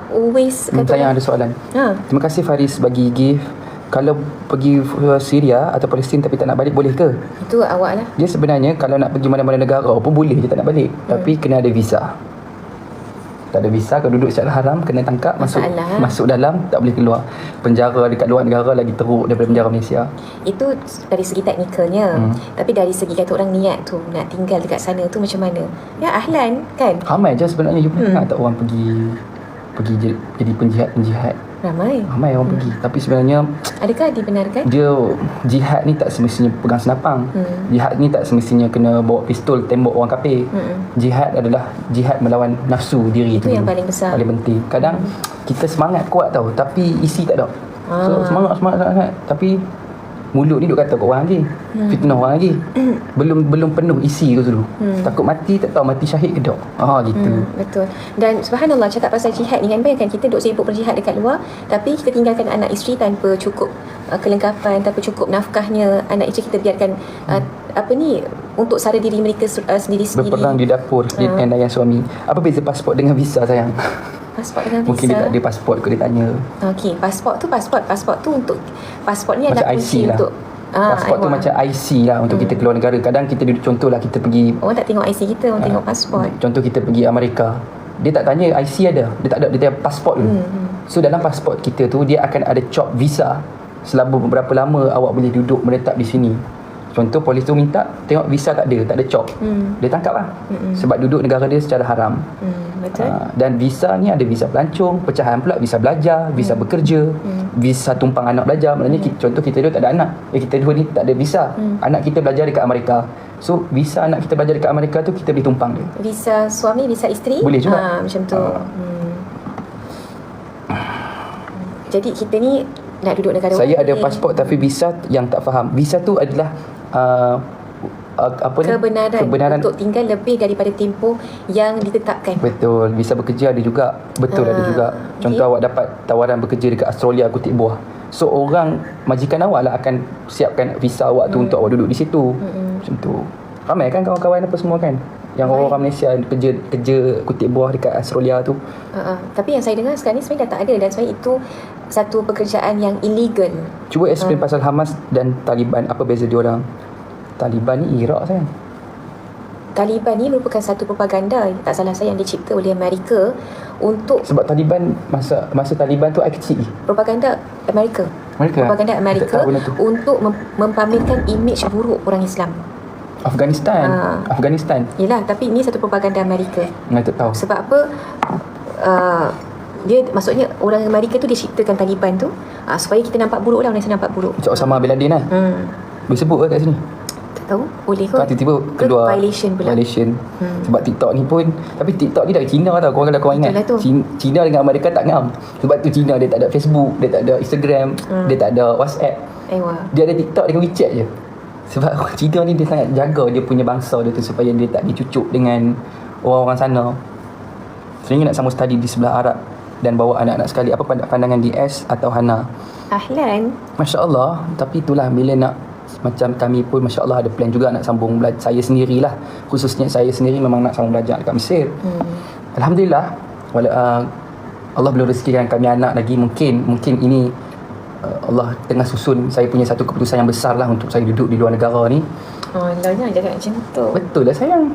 Always Saya ada soalan. Terima kasih Faris bagi gift. Kalau pergi Syria atau Palestin tapi tak nak balik, boleh ke? Itu awak lah. Dia sebenarnya kalau nak pergi mana-mana negara pun boleh je tak nak balik. Tapi kena ada visa. Tak ada visa, kalau duduk secara haram kena tangkap, masuk dalam, tak boleh keluar. Penjara dekat luar negara lagi teruk daripada penjara Malaysia. Itu dari segi teknikalnya. Tapi dari segi kata orang niat tu, nak tinggal dekat sana tu macam mana? Ya ahlan kan? Ramai je sebenarnya. You pernah tak orang pergi jadi penjihad? Ramai orang pergi. Tapi sebenarnya, adakah dibenarkan? Dia jihad ni tak semestinya pegang senapang. Jihad ni tak semestinya kena bawa pistol tembak orang kafir. Jihad adalah jihad melawan nafsu diri. Itu yang paling besar, paling penting. Kadang kita semangat kuat tau, tapi isi tak ada. So semangat sangat, tapi mulut ni duk kata kat orang lagi, fitnah orang lagi. Belum penuh isi tu dulu. Takut mati, tak tahu mati syahid ke tak. Gitu. Betul. Dan subhanallah, cakap pasal jihad ni kan, bayangkan kita duk sibuk berjihad dekat luar, tapi kita tinggalkan anak isteri tanpa cukup kelengkapan, tanpa cukup nafkahnya. Anak isteri kita biarkan untuk sara diri mereka sendiri-sendiri. Berperang di dapur dengan suami. Apa beza pasport dengan visa sayang? Pasport dengan visa. Mungkin dia tak ada pasport ke, dia tanya. Okey, pasport tu untuk pasport ni adalah kunci lah. untuk pasport tu macam IC lah untuk kita keluar negara. Kadang kita contohlah kita pergi, orang tak tengok IC kita, orang tengok pasport. Contoh kita pergi Amerika, dia tak tanya IC ada, dia tak ada, dia tanya pasport dulu. So dalam pasport kita tu dia akan ada cop visa selama berapa lama awak boleh duduk menetap di sini. Contoh polis tu minta tengok visa tak ada cop, dia tangkap lah. Sebab duduk negara dia secara haram. Betul. Dan visa ni ada visa pelancong, pecahan pula visa belajar, visa bekerja, visa tumpang anak belajar. Maknanya contoh kita dua tak ada anak, kita dua ni tak ada visa, anak kita belajar dekat Amerika. So visa anak kita belajar dekat Amerika tu kita boleh tumpang dia. Visa suami, visa isteri boleh juga. macam tu. Jadi kita ni nak duduk negara Saya mana ada ni? pasport tapi visa yang tak faham. Visa tu adalah apa ni? Kebenaran untuk tinggal lebih daripada tempoh yang ditetapkan. Betul. Visa bekerja ada juga. Betul ada juga. Contoh awak dapat tawaran bekerja dekat Australia, kutip buah. So orang majikan awak lah akan siapkan visa awak tu untuk awak duduk di situ. Macam tu. Ramai kan kawan-kawan apa semua kan? Yang orang Malaysia kerja kutip buah dekat Australia tu. Tapi yang saya dengar sekarang ni sebenarnya dah tak ada, dan sebenarnya itu satu pekerjaan yang illegal. Cuba explain pasal Hamas dan Taliban. Apa beza diorang? Taliban ni Iraq kan? Taliban ni merupakan satu propaganda, tak salah saya, yang dicipta oleh Amerika untuk Sebab Taliban masa Taliban tu I kecil. propaganda Amerika. Propaganda Amerika Tak tahu benda tu. untuk mempamerkan imej buruk orang Islam. Afghanistan. Yelah, tapi ini satu propaganda Amerika. Saya tak tahu. Sebab apa? Dia maksudnya orang Amerika tu dia ciptakan Taliban tu supaya kita nampak buruk lah, orang Islam nampak buruk. Macam Osama bin Laden lah. Boleh sebut ke kat sini? Tak tahu, boleh kot. Tiba-tiba keluar violation pula. Sebab TikTok ni pun, tapi TikTok ni dari China tau. Kalau korang ingat, Betul lah tu. China dengan Amerika tak ngam. Sebab tu China dia tak ada Facebook, dia tak ada Instagram, dia tak ada WhatsApp. Dia ada TikTok dengan WeChat je. Sebab orang Cina ni dia sangat jaga dia punya bangsa dia tu supaya dia tak dicucuk dengan orang-orang sana. Sebenarnya nak sambung study di sebelah Arab dan bawa anak-anak sekali. Apa pandangan DS atau Hana? Ahlan. Masya Allah. Tapi itulah bila nak, macam kami pun Masya Allah ada plan juga nak sambung belajar. Saya sendirilah, khususnya saya sendiri memang nak sambung belajar dekat Mesir. Alhamdulillah. Allah belum rezekikan kami anak lagi. Mungkin ini Allah tengah susun saya punya satu keputusan yang besar lah untuk saya duduk di luar negara ni. Jangan cakap macam tu. Betul lah sayang.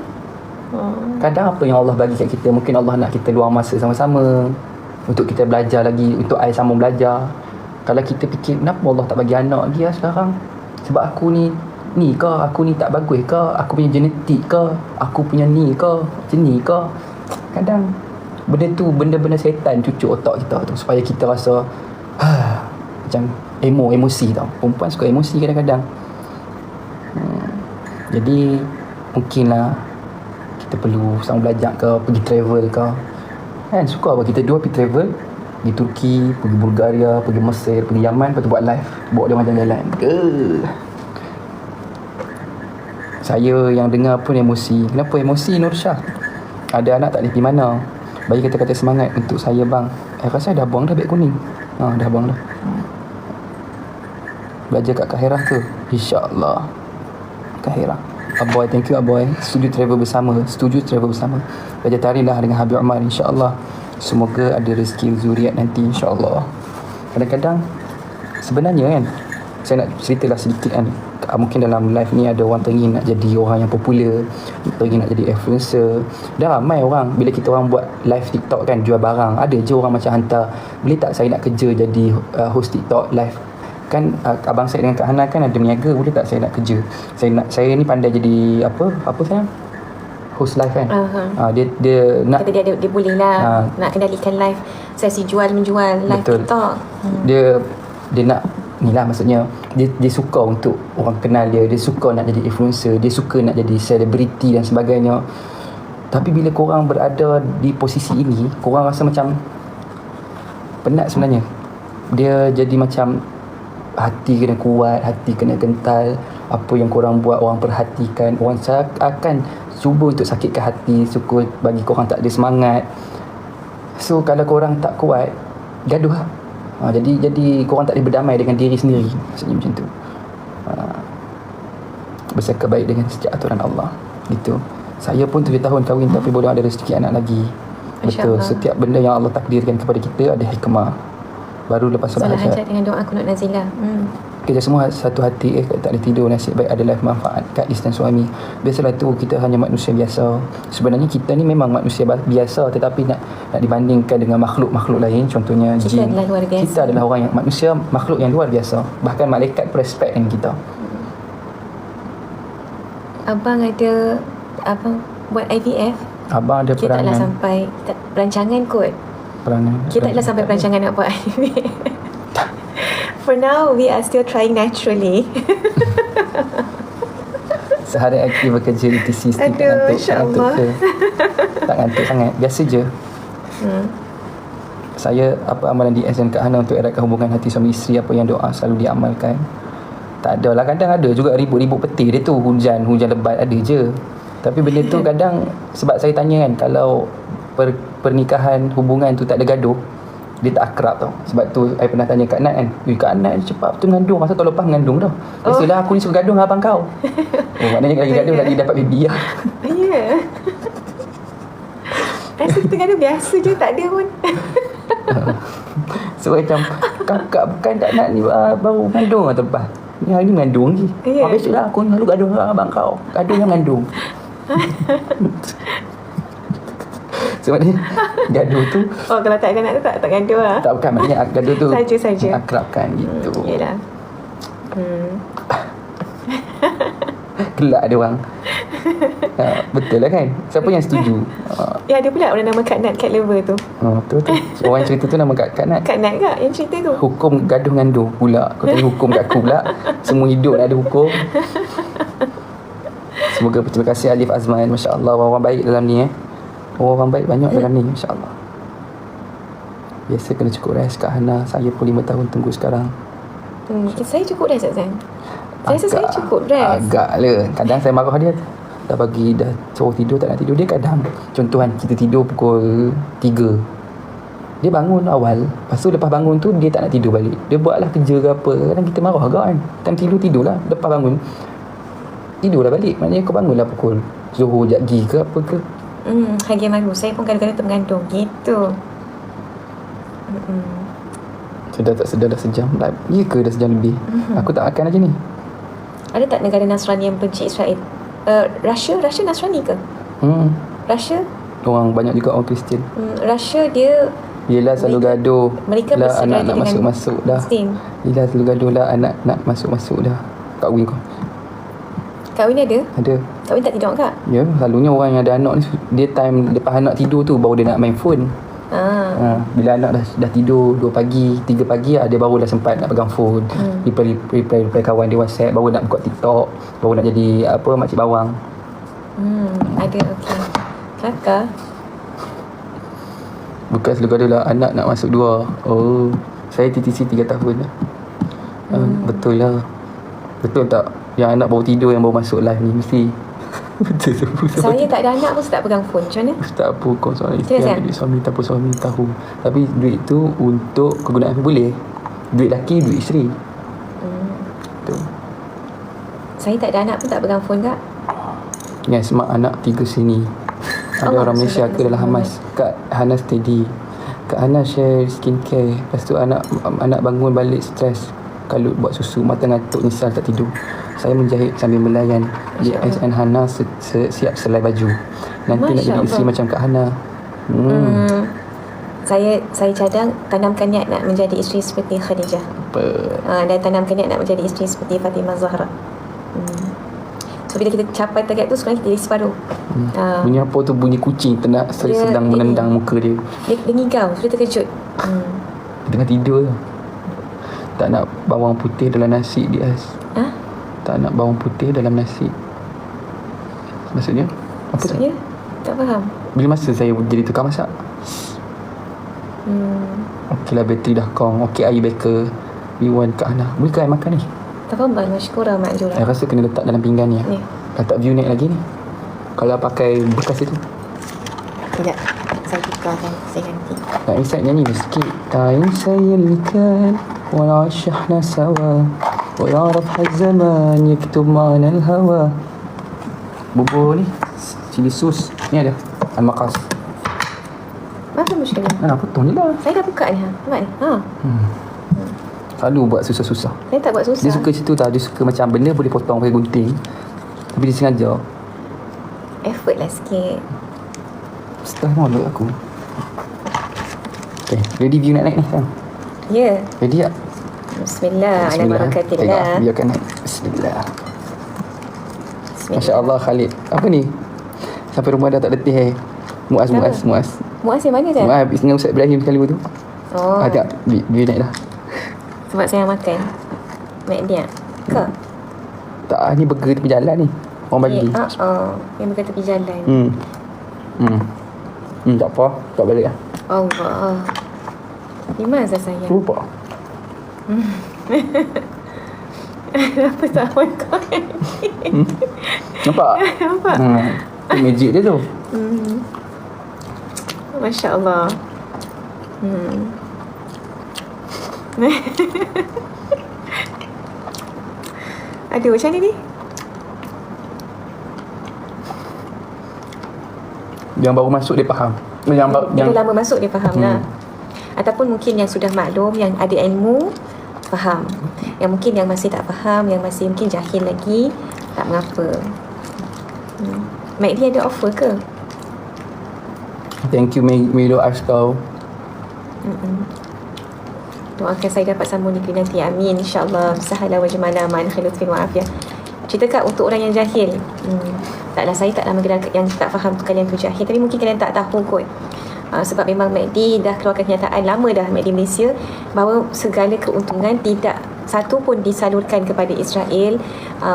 Kadang apa yang Allah bagi kat kita, mungkin Allah nak kita luang masa sama-sama untuk kita belajar lagi, untuk I sambung belajar. Kalau kita fikir kenapa Allah tak bagi anak lagi lah sekarang, sebab aku ni ke, aku ni tak bagus ke, aku punya genetik ke, aku punya ni ke, macam ni ke. Kadang benda tu benda-benda setan cucuk otak kita tu supaya kita rasa macam emosi tau. Perempuan suka emosi kadang-kadang. Jadi mungkinlah kita perlu sambung belajar ke, pergi travel ke. Kan suka apa kita dua pergi travel, pergi Turki, pergi Bulgaria, pergi Mesir, pergi Yaman, lepas tu buat live, bawa dia macam jalan. Saya yang dengar pun emosi. Kenapa emosi Nur Shah? Ada anak tak boleh pergi mana. Bagi kata-kata semangat untuk saya bang. Rasa dah buang dah beg kuning. Dah buang dah. Belajar kat Kahirah ke? InsyaAllah Kahirah. Aboy, thank you Aboy. Setuju travel bersama. Belajar tari lah dengan Habib Umar, insyaAllah. Semoga ada rezeki zuriat nanti, insyaAllah. Kadang-kadang sebenarnya kan, saya nak ceritalah sedikit kan. Mungkin dalam live ni ada orang teringin nak jadi orang yang popular, teringin nak jadi influencer. Dah ramai orang, bila kita orang buat live TikTok kan, jual barang, ada je orang macam hantar, boleh tak saya nak kerja jadi host TikTok live. Kan abang saya dengan Kak Hana kan ada meniaga, boleh tak saya nak kerja, saya ni pandai jadi apa sayang, host live kan. Dia nak kata dia boleh lah nak kendalikan live, sesi jual menjual live. Betul. TikTok. Dia nak ni lah, maksudnya dia suka untuk orang kenal dia suka nak jadi influencer, dia suka nak jadi selebriti dan sebagainya. Tapi bila korang berada di posisi ini, korang rasa macam penat sebenarnya. Dia jadi macam hati kena kuat, hati kena kental. Apa yang korang buat orang perhatikan, orang akan cuba untuk sakitkan hati, suka bagi korang tak ada semangat. So kalau korang tak kuat, gaduh lah. Jadi korang tak boleh berdamai dengan diri sendiri. Maksudnya macam tu. Bercakap baik dengan setiap aturan Allah. Gitu. Saya pun 7 tahun kahwin tapi belum ada rezeki anak lagi. Betul. Setiap benda yang Allah takdirkan kepada kita ada hikmah. Baru lepas solat hajat dengan doa kunut nazilah. Kita semua satu hati, tak boleh tidur, nasib baik adalah manfaat kat isteri dan suami. Biasalah tu, kita hanya manusia biasa. Sebenarnya kita ni memang manusia biasa, tetapi nak dibandingkan dengan makhluk-makhluk lain, contohnya kita jin, adalah luar biasa. kita adalah orang yang manusia, makhluk yang luar biasa. Bahkan malaikat pun respect dengan kita. Abang buat IVF. Abang ada kita perangan. Kita taklah sampai perancangan kot. Kita taklah sampai perancangan nak buat IVF. For now, we are still trying naturally. Sehari aktif bekerja di TC. Aduh, insyaAllah. Tak ngantuk sangat. Biasa je. saya apa amalan DS dan Kak Hana untuk eratkan hubungan hati suami isteri, apa yang doa selalu diamalkan? Tak ada lah, kadang ada juga ribut-ribut petir dia tu, hujan lebat ada je. Tapi benda tu kadang sebab saya tanya kan, kalau pernikahan hubungan tu tak ada gaduh, dia tak akrab tau. Sebab tu saya pernah tanya Kak Nat kan, Kak Nat cepat betul mengandung, masa tahun lepas mengandung dah. Biasalah aku ni suka gaduh dengan abang kau. Maknanya lagi gaduh lagi dapat baby lah. Ya. Rasa kita gaduh biasa je, tak ada pun. So macam kakak bukan tak nak ni baru mengandung lah tahun lepas. Ni hari ni mengandung lagi. Besok lah aku selalu gaduh dengan abang kau. Gaduh yang mengandung. Sebab ni gaduh tu, kalau tak ada anak tu tak gaduh lah. tak, bukan maknanya gaduh tu Saja. akrabkan gitu. Yelah. Gelak dia orang. Betul lah kan? Siapa yang setuju? Ya, ada pula orang nama Kak Nat, Cat Lover tu. Betul. Orang cerita tu nama Kak Nat. Kak Nat kak yang cerita tu? Hukum gaduh ngandung pula. Kau tanya hukum kat aku pula. Semua hidup ada hukum. Semoga, terima kasih Alif Azman. Masya Allah, orang baik dalam ni Orang baik banyak dalam ni, Masya Allah. Biasa kena cukup rest Kak Hana. Saya pun 5 tahun tunggu sekarang. Saya cukup rest Zan. Saya rasa saya cukup rest. Agak lah. Kadang saya marah dia, dah suruh tidur tak nak tidur. Dia kadang, contoh kan, kita tidur pukul 3, dia bangun awal. Lepas tu lepas bangun tu dia tak nak tidur balik. Dia buatlah kerja ke apa. Kadang kita marah agak kan. Time tidur lah. Lepas bangun tidurlah balik. Maknanya kau bangunlah pukul Zuhur jagi ke apa ke. Hagia malu. Saya pun kadang-kadang termengandung gitu. Sedar tak sedar dah sejam. Ya ke dah sejam lebih? Aku tak makan aja ni. Ada tak negara Nasrani yang benci Israel? Russia Nasrani ke? Russia? Orang banyak juga orang Kristian. Russia dia Yelah selalu gaduh. Mereka lah anak nak dengan masuk dah. Muslim. Yelah selalu gaduh lah anak nak masuk dah. Kahwin kau. Kahwin ada? Ada. Kahwin tak tidur kak? Ya, selalunya orang yang ada anak ni, dia time lepas anak tidur tu baru dia nak main phone. Bila anak dah tidur 2 pagi, 3 pagi dia baru dah sempat nak pegang phone. Reply kawan dia WhatsApp, baru nak buka TikTok, baru nak jadi makcik bawang. Ada, okey. Kakak Bukan selalu gaduh lah anak nak masuk 2. Saya TTC 3 tahun lah. Betul lah. Betul tak? Yang anak baru tidur yang baru masuk live ni mesti. Betul tu. Saya tak ada anak pun saya tak pegang phone. Macam mana? Tak apa, kau soal isteri ambil duit suami, tak apa suami tahu. Tapi duit tu untuk kegunaan apa boleh. Duit laki, duit isteri. Betul. Saya tak ada anak pun tak pegang phone kak. Yang smart anak 3 sini. Ada orang Malaysia ke dalam Hamas. Kak Hana steady. Kak Hana share skincare. Lepas tu anak bangun balik stres. Kalut buat susu, mata ngantuk, nyesal tak tidur. Saya menjahit sambil melayan. JSN Hana siap selai baju. Nanti nak jadi isteri macam Kak Hana. Saya cadang tanamkan niat nak menjadi isteri seperti Khadijah. Dan tanamkan niat nak menjadi isteri seperti Fatimah Zahra. So bila kita capai target tu, sekarang kita jadi separuh. Bunyi apa tu? Bunyi kucing sedang menendang muka dia. Dia ngigau, dia terkejut. Dia tengah tidur tu. Tak nak bawang putih dalam nasi dia. Tak nak bawang putih dalam nasi. Maksudnya? Apa Maksudnya? Tak faham. Bila masa saya jadi tukang masak? Okeylah, bateri dah kong. Okey, air baker. Viwan Kak Hana. Boleh ke air makan ni? Tafadhal, masykurah Ma'jura. Saya rasa kena letak dalam pinggan ni. Letak view naik lagi ni. Kalau pakai bekas itu. Sekejap, saya tukarkan. Saya ganti. Nak insight nyanyi sikit. Ta'in sayilkan ونعشحنا سوا ويعرف الزمان يكتب معنا الهوى. Bubur ni cili sus ni ada al-maqas. Apa muskilnya? Potong je lah. Saya dah buka ni. Nampak ni? Selalu buat susah-susah. Saya tak buat susah. Dia suka situ tau. Dia suka macam benda boleh potong pakai gunting. Tapi dia sengaja. Effort lah sikit. Setah malu aku. Okay, ready view nak naik ni sekarang? Ya. Ready tak? Bismillah. Ala barakatillah. Biarkan naik. Bismillah. Masya Allah Khalid. Apa ni? Sampai rumah dah tak letih Muaz yang mana je? Muaz dengan Ustaz Ibrahim sekali tu. Tengok view naik dah. Sebab saya makan McD ke? Tak, ni burger tepi jalan ni. Orang bagi. Yang burger tepi jalan. Tak apa. Tak balik lah. Allah. Limaza sayang. Lupa. Apa tahun kau? Nampak? Nampak? Itu magic dia tu. Masya Allah. Aduh, macam ni. Yang baru masuk dia faham. Yang lama masuk dia faham lah. Ataupun mungkin yang sudah maklum, yang ada ilmu, faham. Yang mungkin yang masih tak faham, yang masih mungkin jahil lagi, tak mengapa. Mak dia ada offer ke? Thank you Milo Askau. Doakan saya dapat sambung negeri nanti. Amin. InsyaAllah. Sahala wa jemala ma'an khilutfin wa afiyah. Cerita Kak untuk orang yang jahil. Taklah, saya taklah menggelar yang tak faham tu kalian tu jahil. Tapi mungkin kalian tak tahu kot. Sebab memang MACD dah keluarkan kenyataan lama dah, MACD Malaysia, bahawa segala keuntungan tidak satu pun disalurkan kepada Israel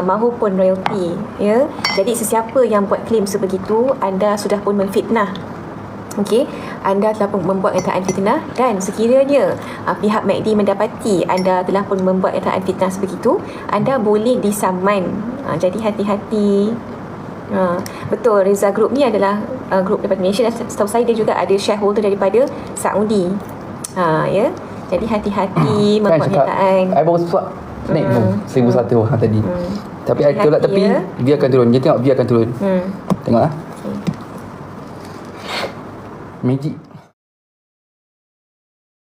maupun royalty, ya. Jadi sesiapa yang buat klaim sebegitu, anda sudah pun memfitnah. Okey, anda telah pun membuat kenyataan fitnah, dan sekiranya pihak MACD mendapati anda telah pun membuat kenyataan fitnah sebegitu, anda boleh disaman. Jadi hati-hati. Betul, Reza Group ni adalah grup daripada Malaysia, dan setahu saya dia juga ada shareholder daripada Saudi. Ya. Jadi hati-hati membuat kenyataan. I baru swap naik tu 1,100 orang tadi. Tapi I tolak tepi, ya. dia akan turun. Dia tengok dia akan turun. Tengok lah. Magic.